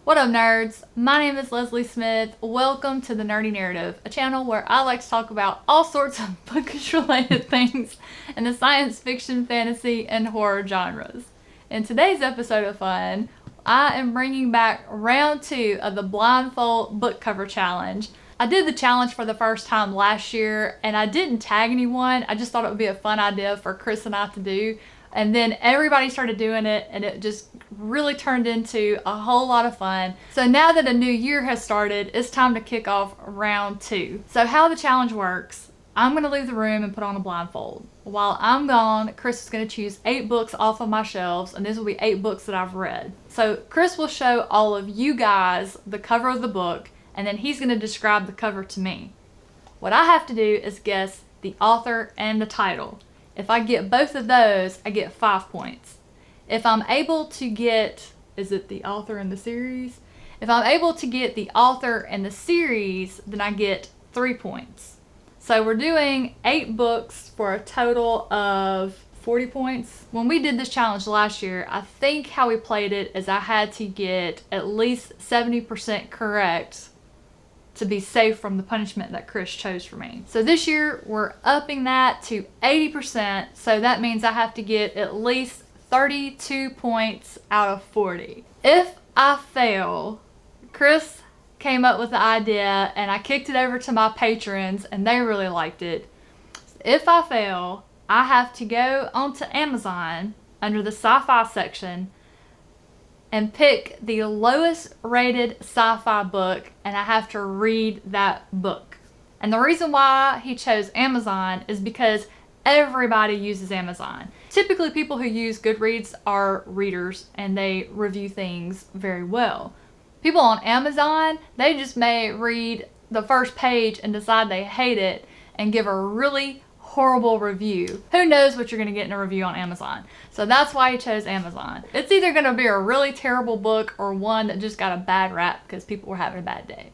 What up, nerds? My name is Leslie Smith. Welcome to the Nerdy Narrative, a channel where I like to talk about all sorts of bookish related things in the science fiction, fantasy, and horror genres. In today's episode of fun, I am bringing back round 2 of the Blindfold book cover challenge. I did the challenge for the first time last year and I didn't tag anyone. I just thought it would be a fun idea for Chris and I to do. And then everybody started doing it and it just really turned into a whole lot of fun. So now that a new year has started, it's time to kick off round 2. So how the challenge works, I'm gonna leave the room and put on a blindfold. While I'm gone, Chris is gonna choose 8 books off of my shelves, and these will be 8 books that I've read. So Chris will show all of you guys the cover of the book, and then he's gonna describe the cover to me. What I have to do is guess the author and the title. If I get both of those, I get 5 points. If I'm able to get, is it the author and the series? If I'm able to get the author and the series, then I get 3 points. So we're doing 8 books for a total of 40 points. When we did this challenge last year, I think how we played it is I had to get at least 70% correct to be safe from the punishment that Chris chose for me. So this year we're upping that to 80%, so that means I have to get at least 32 points out of 40. If I fail, Chris came up with the idea and I kicked it over to my patrons and they really liked it. If I fail, I have to go onto Amazon under the sci-fi section and pick the lowest rated sci-fi book, and I have to read that book. And the reason why he chose Amazon is because everybody uses Amazon. Typically people who use Goodreads are readers and they review things very well. People on Amazon, they just may read the first page and decide they hate it and give a really horrible review. Who knows what you're going to get in a review on Amazon. So that's why he chose Amazon. It's either going to be a really terrible book or one that just got a bad rap because people were having a bad day.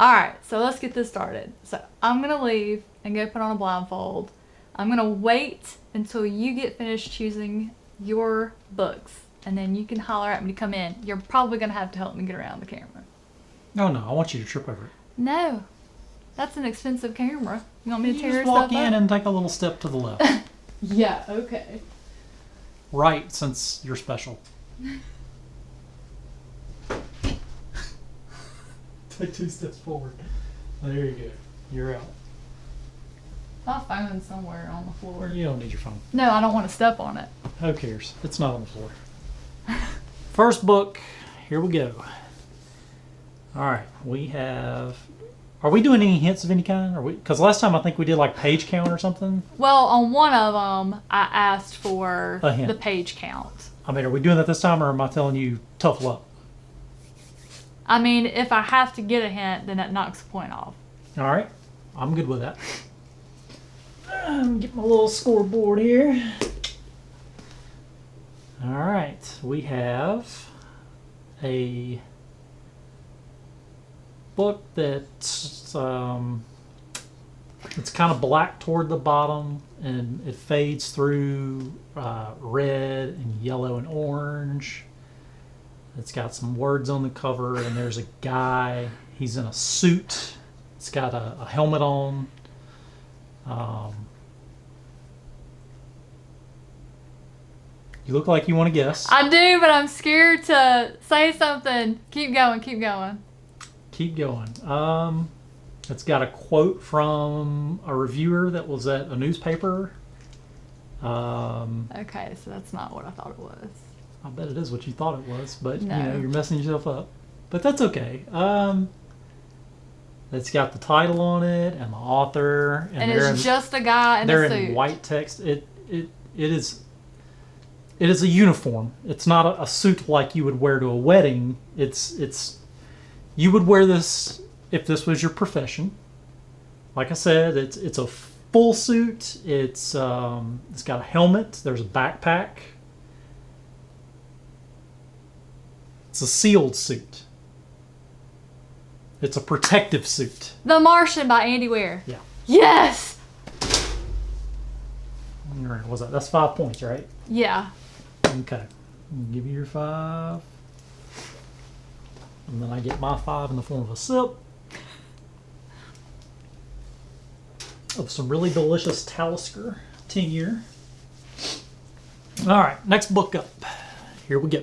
Alright, so let's get this started. So I'm going to leave and go put on a blindfold. I'm going to wait until you get finished choosing your books and then you can holler at me to come in. You're probably going to have to help me get around the camera. No, I want you to trip over it. No. That's an expensive camera. You want me to tear just stuff walk in up? and take a little step to the left. Yeah, okay. Right, since you're special. Take 2 steps forward. There you go. You're out. My phone's somewhere on the floor. You don't need your phone. No, I don't want to step on it. Who cares? It's not on the floor. First book. Here we go. All right, we have... Are we doing any hints of any kind? Because last time I think we did like page count or something. Well, on one of them, I asked for A hint. the page count. I mean, are we doing that this time or am I telling you tough luck? I mean, if I have to get a hint, then that knocks a point off. All right, I'm good with that. Get my little scoreboard here. All right, we have a book that's it's kind of black toward the bottom and it fades through red and yellow and orange. It's got some words on the cover and there's a guy. He's in a suit. It's got a helmet on. You look like you want to guess. I do, but I'm scared to say something. Keep going, keep going. Keep going. It's got a quote from a reviewer that was at a newspaper. Okay, so that's not what I thought it was. I bet it is what you thought it was, but No. you know, you're messing yourself up. But that's okay. It's got the title on it and the author, And it's just a guy in a they're suit. in white text. It is a uniform. It's not a suit like you would wear to a wedding. It's you would wear this if this was your profession. Like I said, it's a full suit. It's got a helmet. There's a backpack. It's a sealed suit. It's a protective suit. The Martian by Andy Weir. Yeah. Yes! What was that? That's 5 points, right? Yeah. Okay. I'll give you your 5. And then I get my 5 in the form of a sip of some really delicious Talisker 10-year. All right, next book up. Here we go.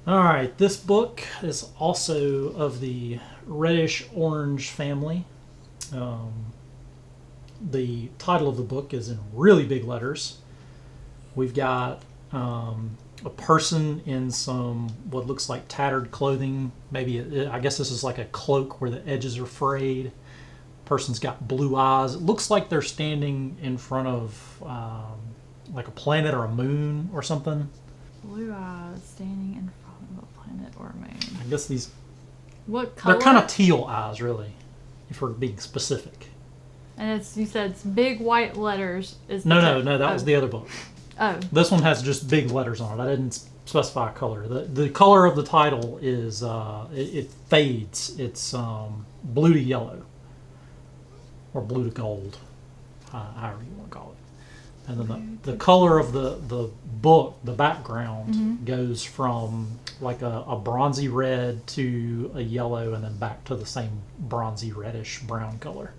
All right, this book is also of the reddish-orange family. The title of the book is in really big letters. We've got a person in some what looks like tattered clothing. Maybe I guess this is like a cloak where the edges are frayed. Person's got blue eyes. It looks like they're standing in front of like a planet or a moon or something. Blue eyes standing in front of a planet or a moon. I guess these... What color? They're kind of teal eyes, really, if we're being specific. And you said it's big white letters. No, that was the other book. Oh. This one has just big letters on it. I didn't specify a color. The color of the title is, it fades. It's blue to yellow. Or blue to gold. However you want to call it. And then the color of the book, the background, goes from like a bronzy red to a yellow and then back to the same bronzy reddish brown color.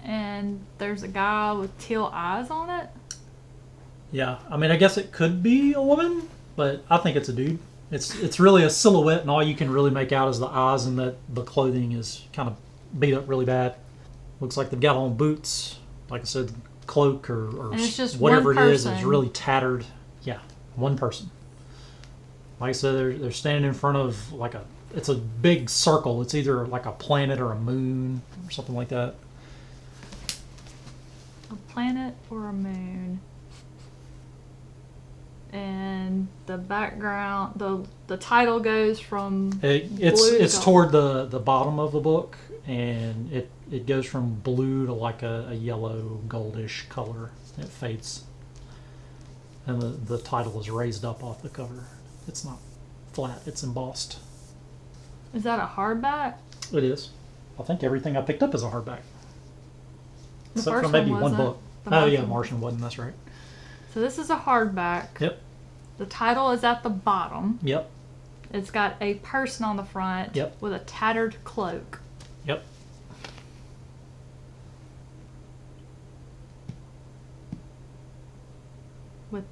And there's a guy with teal eyes on it? Yeah, I mean, I guess it could be a woman, but I think it's a dude. It's really a silhouette, and all you can really make out is the eyes, and that the clothing is kind of beat up really bad. Looks like they've got on boots. Like I said, cloak or and it's just whatever one it is person. really tattered. Yeah, one person. Like I said, they're standing in front of it's a big circle. It's either like a planet or a moon or something like that. A planet or a moon. And the background, the title goes from it's toward the bottom of the book, and it goes from blue to like a yellow goldish color. It fades, and the title is raised up off the cover. It's not flat; it's embossed. Is that a hardback? It is. I think everything I picked up is a hardback, The except for first maybe one one wasn't. book. The Oh yeah, Martian. Martian wasn't. That's right. So this is a hardback. Yep. The title is at the bottom. Yep. It's got a person on the front Yep. with a tattered cloak. Yep. With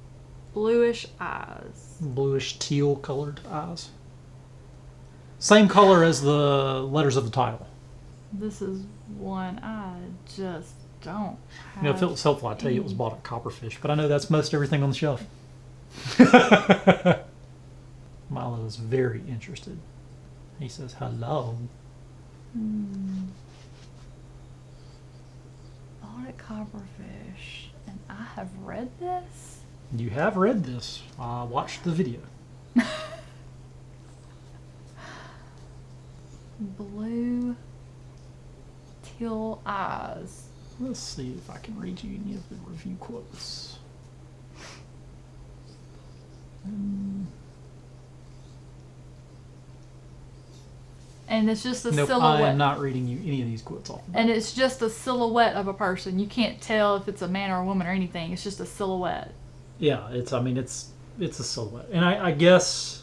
bluish eyes. Bluish teal colored eyes. Same color as the letters of the title. This is one I just don't have. You know, if it was helpful, I'd tell you it was bought at Copperfish, but I know that's most everything on the shelf. Milo is very interested. He says, hello. Bought at Copperfish. And I have read this? You have read this. I watched the video. Blue teal eyes. Let's see if I can read you any of the review quotes. And it's just a Nope, silhouette. I am not reading you any of these quotes off. And it's just a silhouette of a person. You can't tell if it's a man or a woman or anything. It's just a silhouette. Yeah, it's a silhouette. And I guess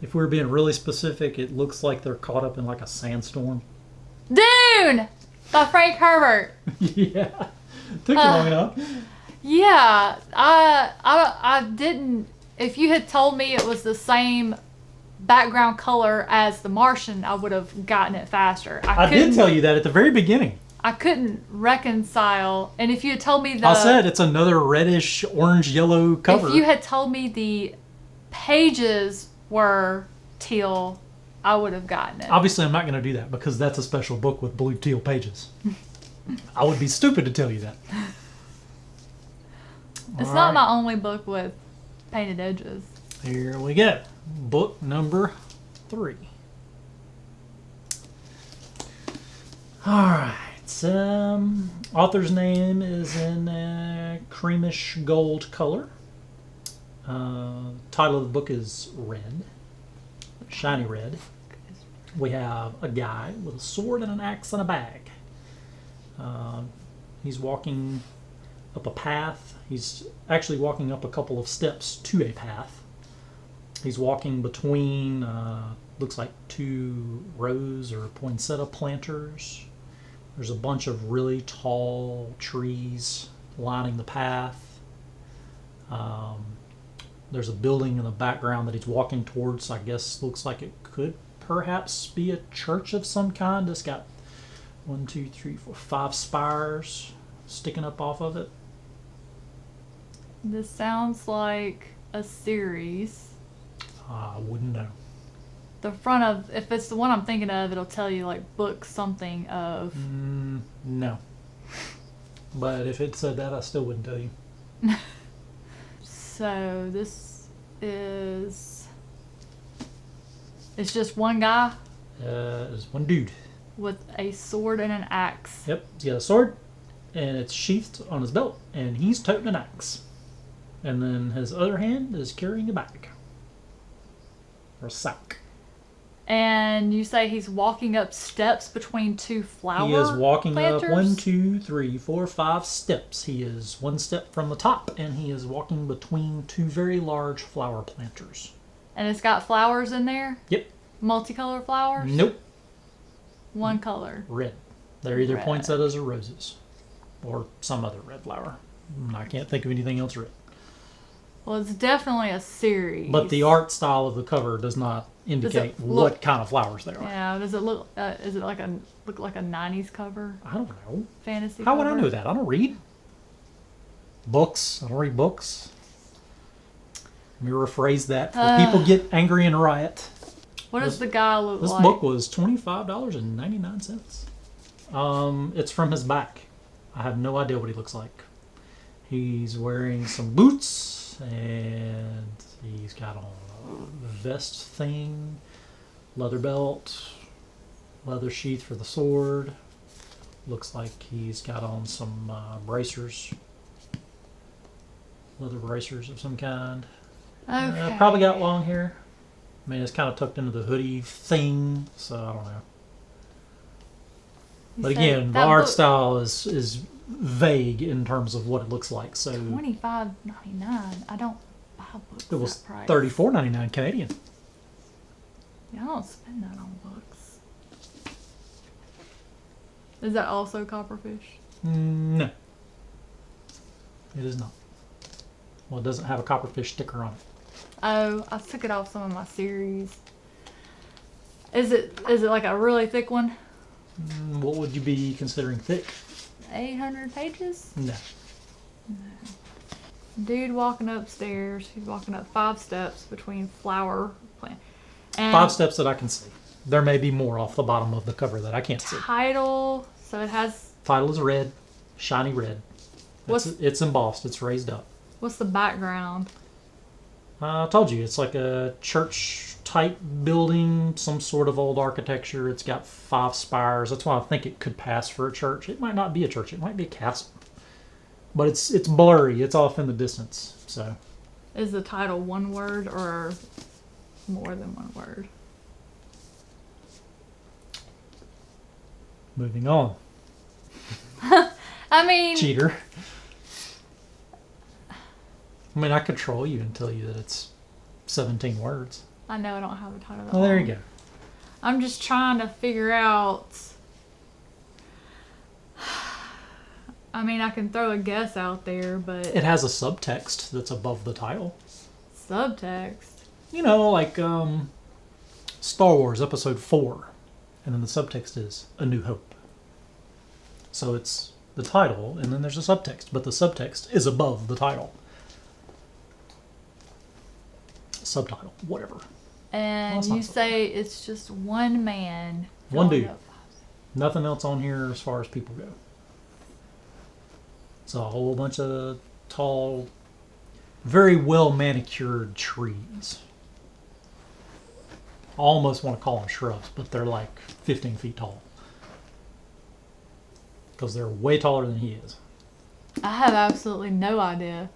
if we were being really specific, it looks like they're caught up in like a sandstorm. Dune! By Frank Herbert. Yeah. Took you long enough. Yeah, I didn't. If you had told me it was the same background color as The Martian, I would have gotten it faster. I did tell you that at the very beginning. I couldn't reconcile. And if you had told me I said it's another reddish, orange, yellow cover. If you had told me the pages were teal, I would have gotten it. Obviously, I'm not going to do that because that's a special book with blue teal pages. I would be stupid to tell you that. It's All not right. my only book with painted edges. Here we go. Book number 3. Alright. Author's name is in a creamish gold color. Title of the book is Red. Shiny red. We have a guy with a sword and an axe and a bag. He's walking up a path. He's actually walking up a couple of steps to a path. He's walking between, looks like 2 rows or poinsettia planters. There's a bunch of really tall trees lining the path. There's a building in the background that he's walking towards. I guess looks like it could perhaps be a church of some kind. It's got 1, 2, 3, 4, 5 spires sticking up off of it. This sounds like a series. I wouldn't know. The front of, if it's the one I'm thinking of, it'll tell you like book something of. No. But if it said that, I still wouldn't tell you. So this is. It's just one guy There's one dude. with a sword and an axe. Yep, he's got a sword, and it's sheathed on his belt, and he's toting an axe. And then his other hand is carrying a bag. Or a sack. And you say he's walking up steps between 2 flower He is walking planters? up 1, 2, 3, 4, 5 steps. He is 1 step from the top, and he is walking between 2 very large flower planters. And it's got flowers in there? Yep. Multicolored flowers? Nope. One color. Red. They're either Red. poinsettias or roses. Or some other red flower. I can't think of anything else red. Well, it's definitely a series. But the art style of the cover does not indicate what kind of flowers they are. Yeah, does it look? Is it like look like a '90s cover? I don't know. Fantasy. How would cover? I know that? I don't read books. I don't read books. Let me rephrase that before people get angry and riot. What does the guy look This like? book was $25.99. It's from his back. I have no idea what he looks like. He's wearing some boots, and he's got on a vest thing, leather belt, leather sheath for the sword. Looks like he's got on some bracers, leather bracers of some kind. Okay. Probably got long hair. I mean, it's kind of tucked into the hoodie thing, so I don't know. You But say again, the that art book- style is vague in terms of what it looks like. So $25.99. I don't buy books it was that price. $34.99 Canadian. Yeah, I don't spend that on books. Is that also copperfish? No, it is not. Well, it doesn't have a copperfish sticker on it. Oh, I took it off some of my series. Is it like a really thick one? What would you be considering thick? 800 pages? No. Dude walking upstairs. He's walking up 5 steps between flower plant. And 5 steps that I can see. There may be more off the bottom of the cover that I can't see. title. So it has. Title is red, shiny red. It's embossed. It's raised up. What's the background? I told you, it's like a church-type building, some sort of old architecture. It's got 5 spires. That's why I think it could pass for a church. It might not be a church. It might be a castle. But it's blurry. It's off in the distance. So Is the title one word or more than one word? moving on. I mean, Cheater. I mean, I could troll you and tell you that it's 17 words. I know I don't have the title. Well, there you go. I'm just trying to figure out. I mean, I can throw a guess out there, but It has a subtext that's above the title. subtext. You know, like Star Wars Episode 4. And then the subtext is A New Hope. So it's the title, and then there's a subtext. But the subtext is above the title. Subtitle, whatever. And Well, you that's not say it's just one man. One filling dude. up. Nothing else on here as far as people go. It's a whole bunch of tall, very well manicured trees. I almost want to call them shrubs, but they're like 15 feet tall. Because they're way taller than he is. I have absolutely no idea.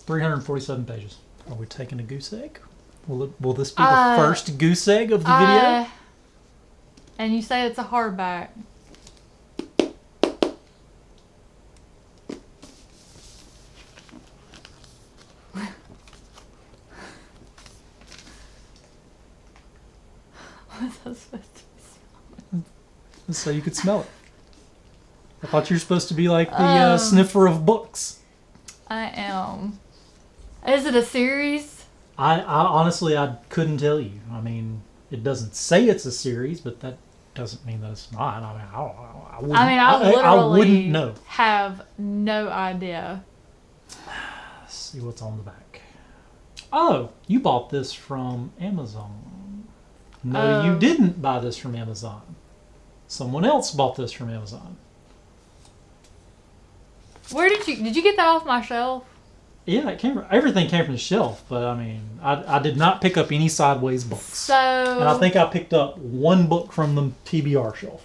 347 pages. Are we taking a goose egg? Will this be the first goose egg of the video? And you say it's a hardback. was I supposed to be? So you could smell it. I thought you were supposed to be like the sniffer of books. I am. Is it a series? I honestly, I couldn't tell you. I mean, it doesn't say it's a series, but that doesn't mean that it's not. I mean, I wouldn't, I wouldn't know. Have no idea. Let's see what's on the back. Oh, you bought this from Amazon. No, you didn't buy this from Amazon. Someone else bought this from Amazon. Where did you get that off my shelf? Yeah, everything came from the shelf, but I mean, I did not pick up any sideways books. So, and I think I picked up one book from the TBR shelf.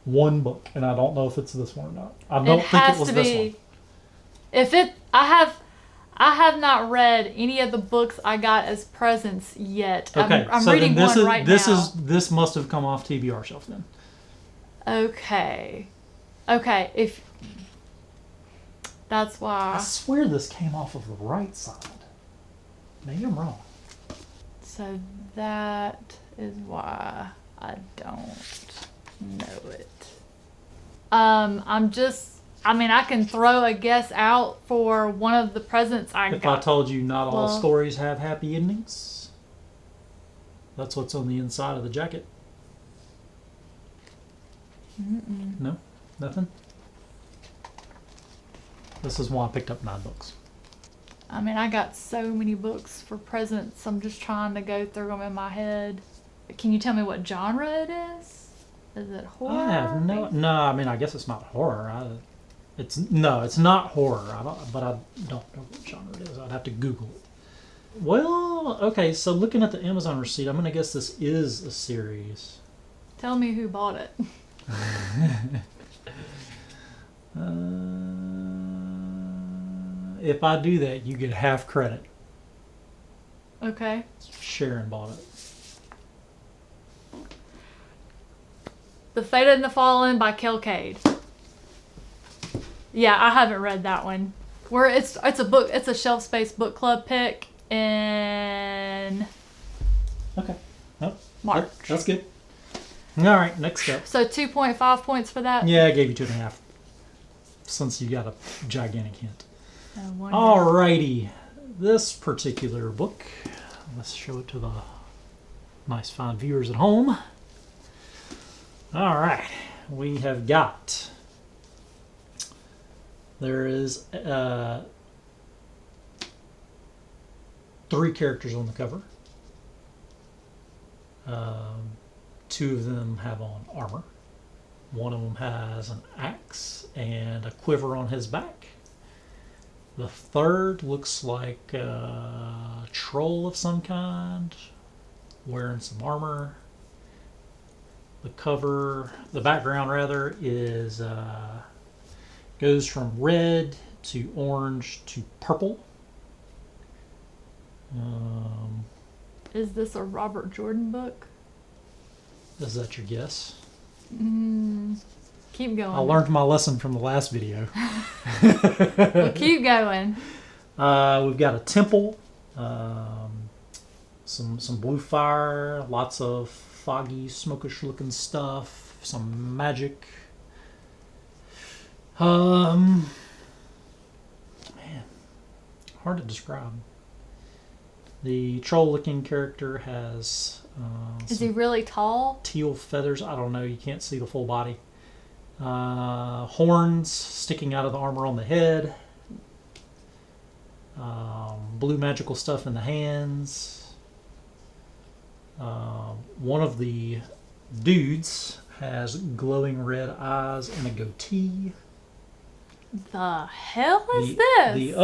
One book, and I don't know if it's this one or not. I don't think it was this one. If I have not read any of the books I got as presents yet. Okay, I'm so reading one right now. This must have come off TBR shelf then. Okay, if that's why. I swear this came off of the right side. Maybe I'm wrong. So that is why I don't know it. I can throw a guess out for one of the presents I got. If I told you not all stories have happy endings, that's what's on the inside of the jacket. Mm-mm. No? Nothing? This is why I picked up 9 books. I mean, I got so many books for presents. I'm just trying to go through them in my head. Can you tell me what genre it is? Is it horror? I have no. I mean, I guess it's not horror. It's not horror. I don't know what genre it is. I'd have to Google it. Well, okay. So looking at the Amazon receipt, I'm gonna guess this is a series. Tell me who bought it. If I do that, you get half credit. Okay. Sharon bought it. The Fated and the Fallen by Kelcade. Yeah, I haven't read that one. It's a book. It's a Shelf Space Book Club pick in. Okay. Nope. March. That's good. All right. Next up. So 2.5 points for that. Yeah, I gave you 2.5. Since you got a gigantic hint. No wonder. Alrighty. This particular book. Let's show it to the nice fine viewers at home. All right, we have got. There is 3 characters on the cover. 2 of them have on armor. One of them has an axe and a quiver on his back. The third looks like a troll of some kind, wearing some armor. The background rather, is goes from red to orange to purple. Is this a Robert Jordan book? Is that your guess? Keep going. I learned my lesson from the last video. Well, keep going. We've got a temple, some blue fire, lots of foggy, smokish looking stuff, some magic. Man, hard to describe. The troll looking character has is he really tall? Teal feathers. I don't know, you can't see the full body. Horns sticking out of the armor on the head. Blue magical stuff in the hands. One of the dudes has glowing red eyes and a goatee. The hell is this? The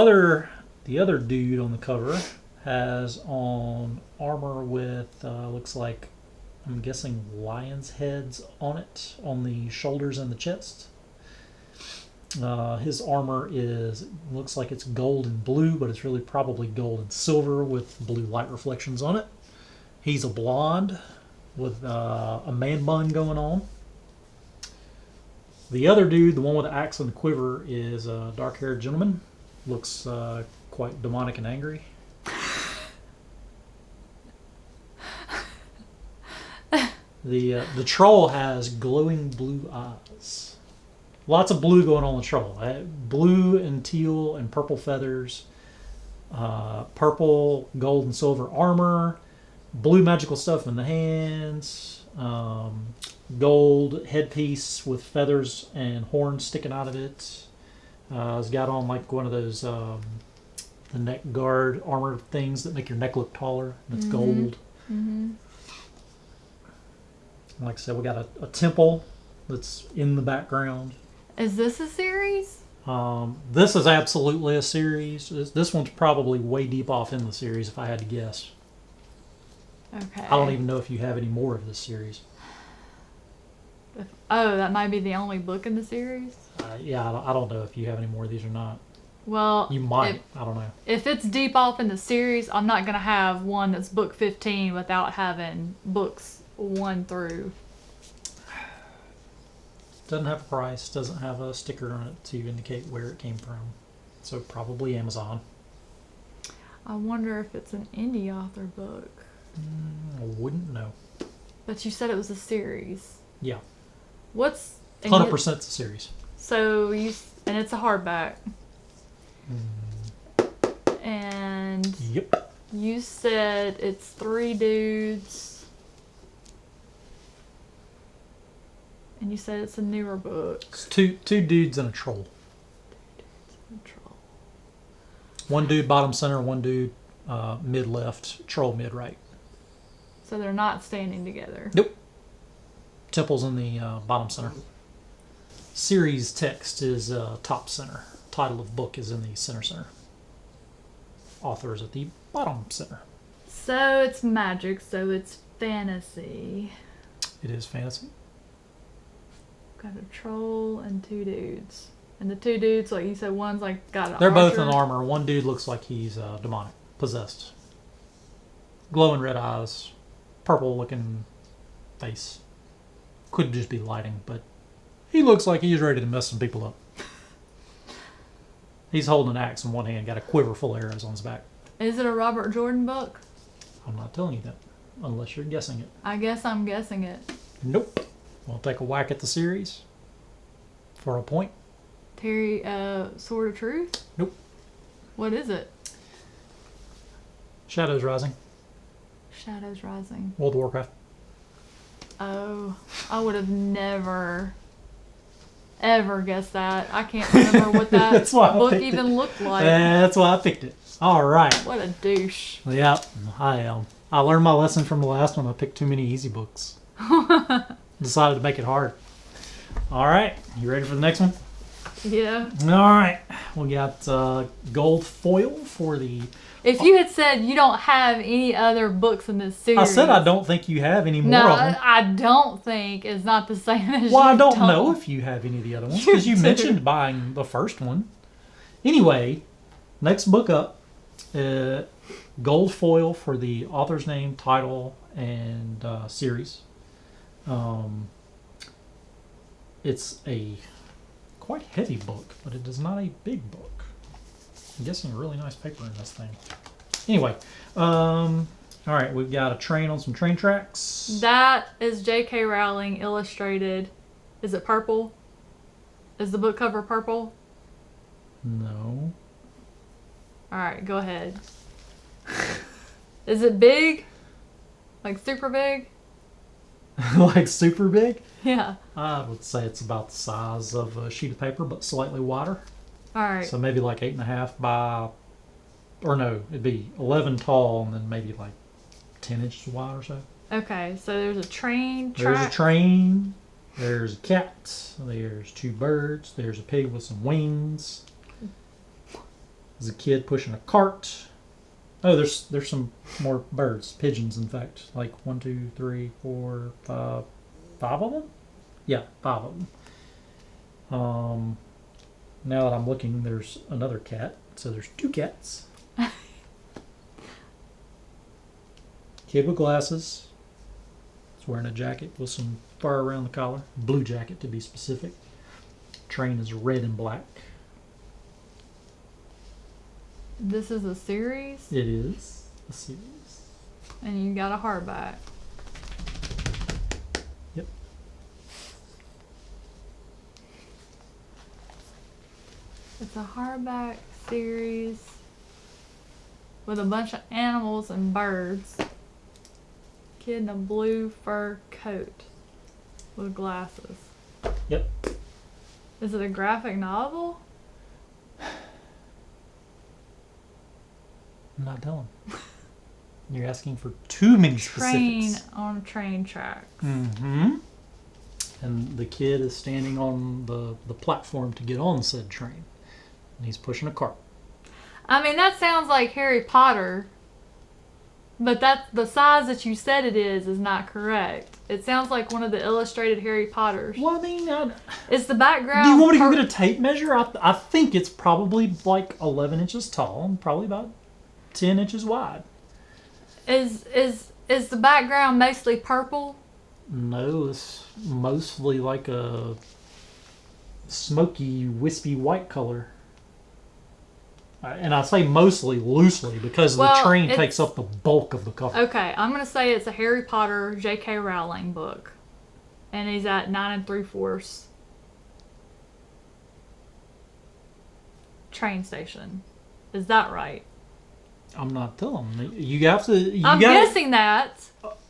other dude on the cover has on armor with looks like, I'm guessing, lions' heads on it, on the shoulders and the chest. His armor looks like it's gold and blue, but it's really probably gold and silver with blue light reflections on it. He's a blonde with a man bun going on. The other dude, the one with the axe and the quiver, is a dark-haired gentleman. Looks quite demonic and angry. The troll has glowing blue eyes. Lots of blue going on in the troll. Blue and teal and purple feathers. Purple, gold, and silver armor. Blue magical stuff in the hands. Gold headpiece with feathers and horns sticking out of it. It's got on like one of those the neck guard armor things that make your neck look taller. That's gold. Mm-hmm. Like I said, we got a temple that's in the background. Is this a series? This is absolutely a series. This one's probably way deep off in the series, if I had to guess. Okay. I don't even know if you have any more of this series. Oh, that might be the only book in the series? Yeah, I don't know if you have any more of these or not. Well, You might. I don't know. if it's deep off in the series, I'm not going to have one that's book 15 without having books 1 through. Doesn't have a price. Doesn't have a sticker on it to indicate where it came from. So probably Amazon. I wonder if it's an indie author book. I wouldn't know. But you said it was a series. Yeah. What's... and 100% it's a series. So you... And it's a hardback. Mm, And yep. you said it's 3 dudes. And you said it's a newer book. It's two dudes and a troll. One dude bottom center, one dude mid left, troll mid right. So they're not standing together. Nope. Temple's in the bottom center. Series text is top center. Title of book is in the center. Author is at the bottom center. So it's magic, so it's fantasy. It is fantasy. Got a troll and 2 dudes. And the 2 dudes, like you said, one's like got a They're both in archer. armor. One dude looks like he's demonic, possessed. Glowing red eyes, purple looking face. Could just be lighting, but he looks like he's ready to mess some people up. He's holding an axe in one hand, got a quiver full of arrows on his back. Is it a Robert Jordan book? I'm not telling you that, unless you're guessing it. I guess I'm guessing it. Nope. We'll take a whack at the series for a point. Terry, Sword of Truth? Nope. What is it? Shadows Rising, Shadows Rising. World of Warcraft. Oh, I would have never, ever guessed that. I can't remember what that That's why I book picked even it. looked like. That's why I picked it. All right. What a douche. Yep, I learned my lesson from the last one. I picked too many easy books. Decided to make it hard. All right, you ready for the next one? Yeah. All right, we got gold foil for the. If you had said you don't have any other books in this series. I said I don't think you have any more No, of them. I don't think is not the same as Well, you I don't know if you have any of the other ones because you do. mentioned buying the first one. Anyway, next book up, gold foil for the author's name, title, and series. It's a quite heavy book, but it is not a big book. I'm guessing really nice paper in this thing. Anyway, all right, we've got a train on some train tracks. That is J.K. Rowling illustrated. Is it purple? Is the book cover purple? No. All right, go ahead. Is it big? Like super big? Like super big? Yeah. I would say it's about the size of a sheet of paper, but slightly wider. All right. So maybe like 8.5 by, or no, it'd be 11 tall and then maybe like 10 inches wide or so. Okay, so there's a train There's track. a train. There's a cat. There's 2 birds. There's a pig with some wings. There's a kid pushing a cart. Oh, there's some more birds, pigeons, in fact. Like 1, 2, 3, 4, 5 of them. Yeah, 5 of them. Now that I'm looking, there's another cat. So there's 2 cats. Kid with glasses. He's wearing a jacket with some fur around the collar. Blue jacket to be specific. Train is red and black. This is a series, It is a series. and you got a hardback. It's a hardback series with a bunch of animals and birds. Kid in a blue fur coat with glasses. Yep. Is it a graphic novel? I'm not telling. You're asking for too many Train specifics. on train tracks. Mm-hmm. And the kid is standing on the platform to get on said train. And he's pushing a cart. I mean, that sounds like Harry Potter, but that's the size that you said it is not correct. It sounds like one of the illustrated Harry Potters. Well, I mean, Is the background? do you want me to get a tape measure? I think it's probably like 11 inches tall and probably about 10 inches wide. Is the background mostly purple? No, it's mostly like a smoky, wispy white color. And I say mostly loosely because the train takes up the bulk of the cover. Okay, I'm going to say it's a Harry Potter J.K. Rowling book. And he's at 9 3/4 train station. Is that right? I'm not telling you. You have to. I'm guessing that.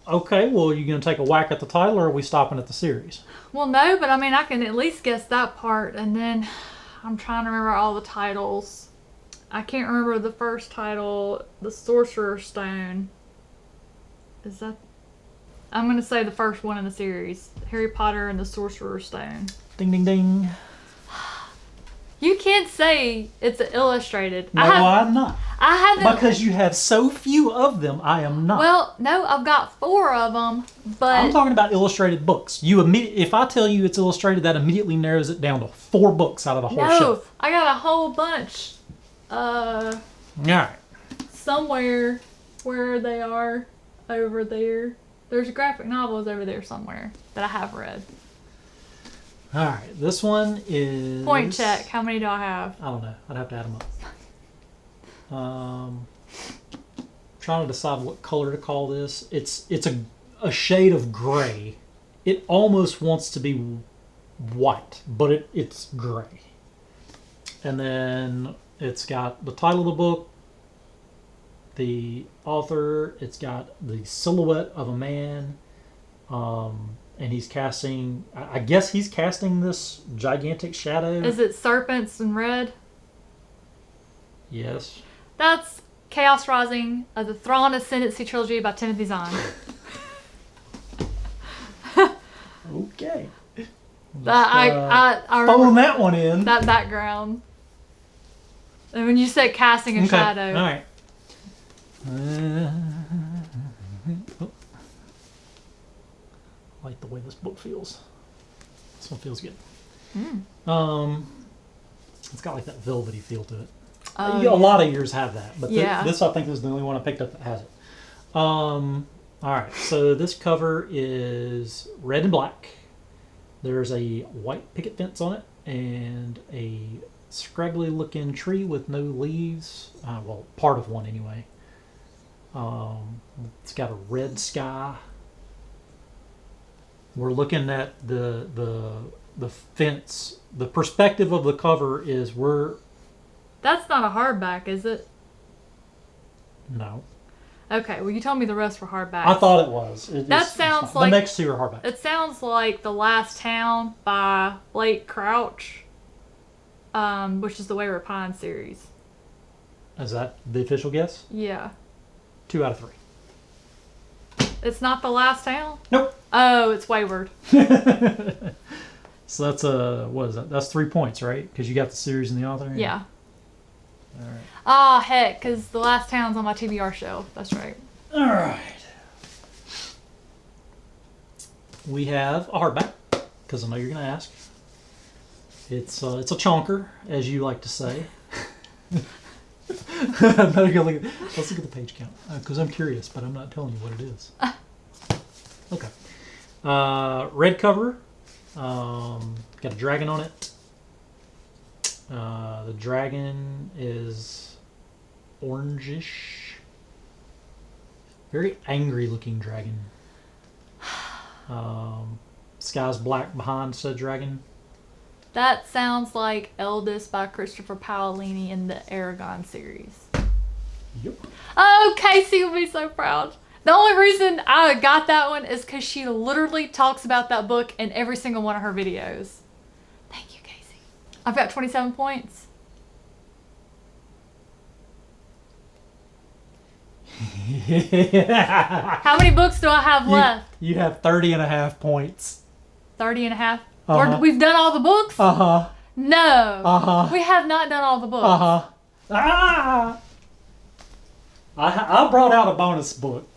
Okay, well, are you going to take a whack at the title, or are we stopping at the series? Well, no, but I mean, I can at least guess that part, and then I'm trying to remember all the titles. I can't remember the first title, The Sorcerer's Stone. Is that... I'm going to say the first one in the series, Harry Potter and the Sorcerer's Stone. Ding, ding, ding. You can't say it's illustrated. No, I'm not. I haven't... Because you have so few of them, I am not. Well, no, I've got 4 of them, but... I'm talking about illustrated books. If I tell you it's illustrated, that immediately narrows it down to 4 books out of the whole shelf. I got a whole bunch. All right. Somewhere where they are over there. There's graphic novels over there somewhere that I have read. All right. This one is... Point check. How many do I have? I don't know. I'd have to add them up. Trying to decide what color to call this. It's a shade of gray. It almost wants to be white, but it's gray. And then it's got the title of the book, the author, it's got the silhouette of a man, and he's casting, I guess he's casting this gigantic shadow. Is it Serpents in Red? Yes. That's Chaos Rising of the Thrawn Ascendancy trilogy by Timothy Zahn. Okay. I Phone remember that one in. that background. And when you said casting a shadow. All right. I like the way this book feels. This one feels good. It's got like that velvety feel to it. Oh, A lot of yours have that, but Yeah. this I think is the only one I picked up that has it. All right, so this cover is red and black. There's a white picket fence on it and a scraggly looking tree with no leaves. Well, part of one anyway. It's got a red sky. We're looking at the fence. The perspective of the cover is That's not a hardback, is it? No. Okay, well, you told me the rest were hardbacks. I thought it was. That sounds like... The next 2 are hardback. It sounds like The Last Town by Blake Crouch, which is the Wayward Pine series. Is that the official guess? Yeah. 2 out of 3. It's not The Last Town? Nope. Oh, it's Wayward. So that's what is that? That's 3 points, right? Because you got the series and the author. Yeah. All right. Ah, heck, because The Last Town's on my TBR shelf. That's right. All right. We have a hardback, because I know you're going to ask. It's a chonker, as you like to say. Let's look at the page count, because I'm curious, but I'm not telling you what it is. Okay. Red cover. Got a dragon on it. The dragon is orangish. Very angry looking dragon. Sky's black behind said dragon. That sounds like Eldest by Christopher Paolini in the Aragon series. Yep. Oh, Casey will be so proud. The only reason I got that one is because she literally talks about that book in every single one of her videos. Thank you, Casey. I've got 27 points. How many books do I have left? You have 30 and a half points. 30 and a half? Uh-huh. We've done all the books? Uh-huh. No. Uh-huh. We have not done all the books. Uh-huh. Ah! I brought out a bonus book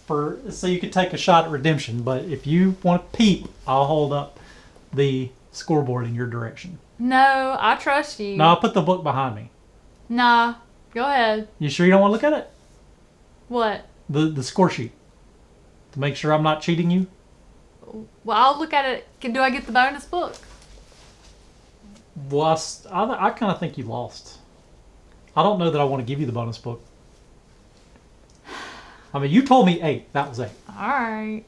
so you could take a shot at redemption, but if you want to peep, I'll hold up the scoreboard in your direction. No, I trust you. No, I'll put the book behind me. Nah, go ahead. You sure you don't want to look at it? What? The score sheet. To make sure I'm not cheating you? Well, I'll look at it. Do I get the bonus book? Well, I kind of think you lost. I don't know that I want to give you the bonus book. I mean, you told me 8. That was 8. Alright.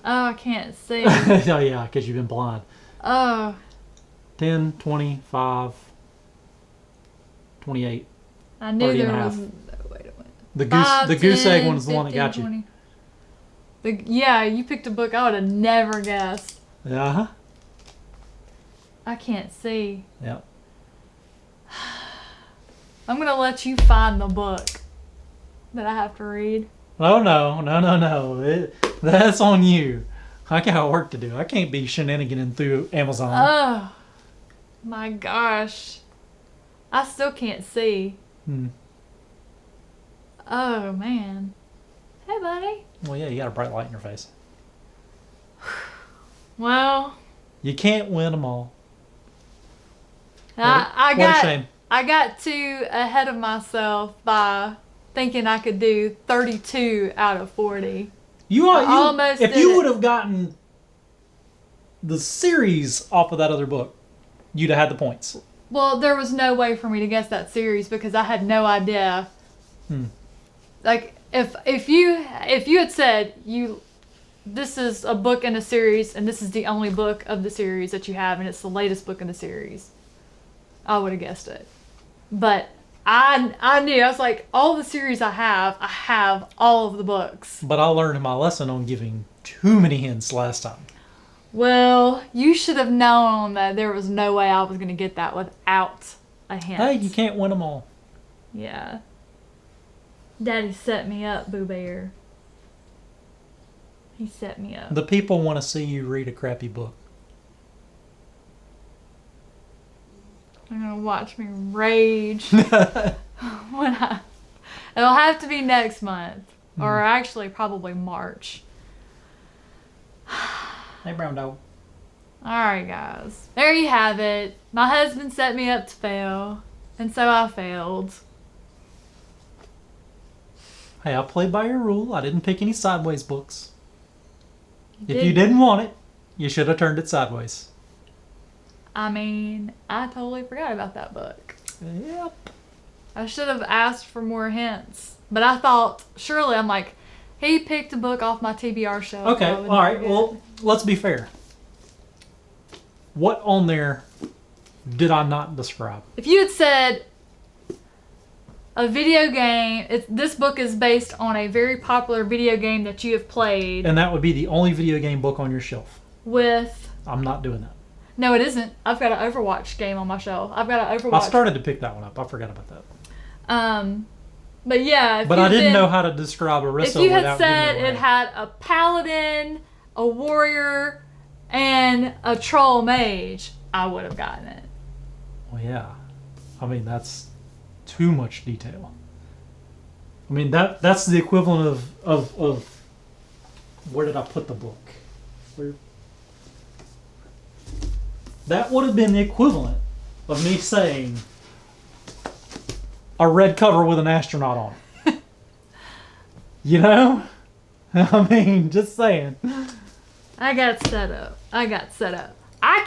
Oh, I can't see. Oh, yeah, because you've been blind. Oh. 10, 25, 28. I knew 30 there and a was... half. Wait a minute. The goose egg 10, one is the one that got 15, you. 20. Yeah, you picked a book I would have never guessed. Uh-huh. I can't see. Yep. I'm going to let you find the book that I have to read. Oh, no. That's on you. I got work to do. I can't be shenaniganing through Amazon. Oh, my gosh. I still can't see. Oh, man. Hey, buddy. Well, yeah, you got a bright light in your face. Well, You can't win them all. I What a shame. got too ahead of myself by thinking I could do 32 out of 40. Almost if did you it. would have gotten the series off of that other book, you'd have had the points. Well, there was no way for me to guess that series because I had no idea. Like if you had said this is a book in a series and this is the only book of the series that you have and it's the latest book in the series, I would have guessed it. But I knew. I was like, all the series I have all of the books. But I learned my lesson on giving too many hints last time. Well, you should have known that there was no way I was going to get that without a hint. Hey, you can't win them all. Yeah. Daddy set me up, Boo Bear. He set me up. The people want to see you read a crappy book. They're going to watch me rage. It'll have to be next month. Or actually probably March. Hey, brown dog. Alright, guys. There you have it. My husband set me up to fail. And so I failed. Hey, I played by your rule. I didn't pick any sideways books. If you didn't want it, you should have turned it sideways. I mean, I totally forgot about that book. Yep. I should have asked for more hints. But I thought, surely, I'm like, he picked a book off my TBR shelf. Okay, I would all right. forget. Well, let's be fair. What on there did I not describe? If you had said a video game, this book is based on a very popular video game that you have played And that would be the only video game book on your shelf. with... I'm not doing that. No, it isn't. I've got an Overwatch game on my shelf. I've got an Overwatch... I started to pick that one up. I forgot about that. But yeah... But I didn't know how to describe Arissa If you had without said giving it it away. had a paladin, a warrior, and a troll mage, I would have gotten it. Well, yeah. I mean, that's too much detail. I mean, that's the equivalent of where did I put the book? That would have been the equivalent of me saying a red cover with an astronaut on it. You know? I mean, just saying. I got set up. I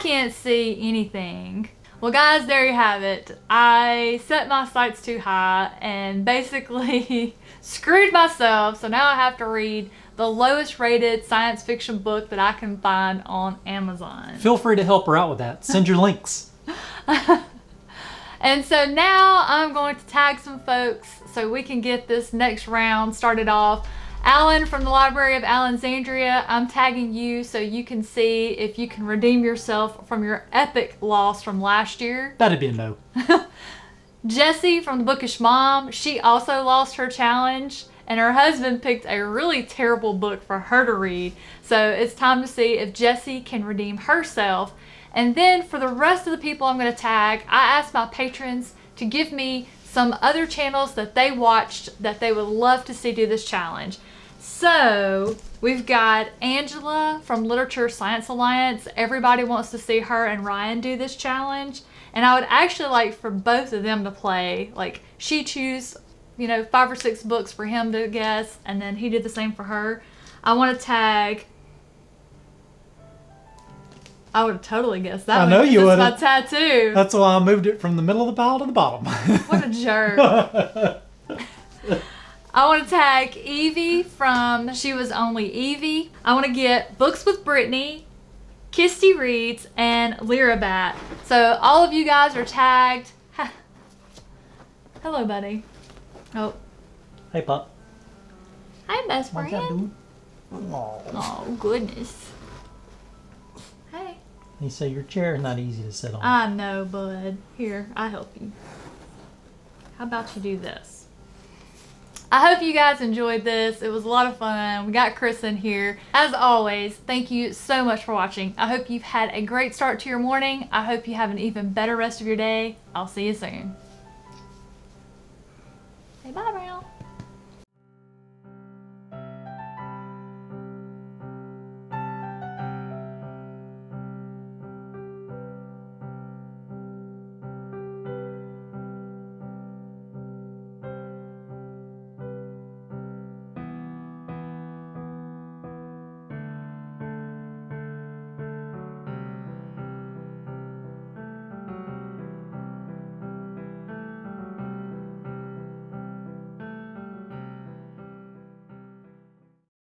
can't see anything. Well, guys, there you have it. I set my sights too high and basically screwed myself. So now I have to read the lowest rated science fiction book that I can find on Amazon. Feel free to help her out with that. Send your links. And so now I'm going to tag some folks so we can get this next round started off. Alan from the Library of Alexandria, I'm tagging you so you can see if you can redeem yourself from your epic loss from last year. That'd be a no. Jessie from the Bookish Mom, she also lost her challenge, and her husband picked a really terrible book for her to read. So it's time to see if Jessie can redeem herself. And then for the rest of the people I'm going to tag, I asked my patrons to give me some other channels that they watched that they would love to see do this challenge. So we've got Angela from Literature Science Alliance. Everybody wants to see her and Ryan do this challenge. And I would actually like for both of them to play. Like, she choose, 5 or 6 books for him to guess, and then he did the same for her. I want to tag... I would have totally guessed that. I know you would have. It's my tattoo. That's why I moved it from the middle of the pile to the bottom. What a jerk. I want to tag Evie from She Was Only Evie. I want to get Books with Brittany, Kisty Reads, and Lyrabat. So all of you guys are tagged. Hello, buddy. Oh. Hey, pup. Hi, best What's friend. that, dude? Aw. Oh, goodness. Hey. You say your chair is not easy to sit on. I know, bud. Here, I'll help you. How about you do this? I hope you guys enjoyed this. It was a lot of fun. We got Chris in here. As always, thank you so much for watching. I hope you've had a great start to your morning. I hope you have an even better rest of your day. I'll see you soon. Say bye, Brown.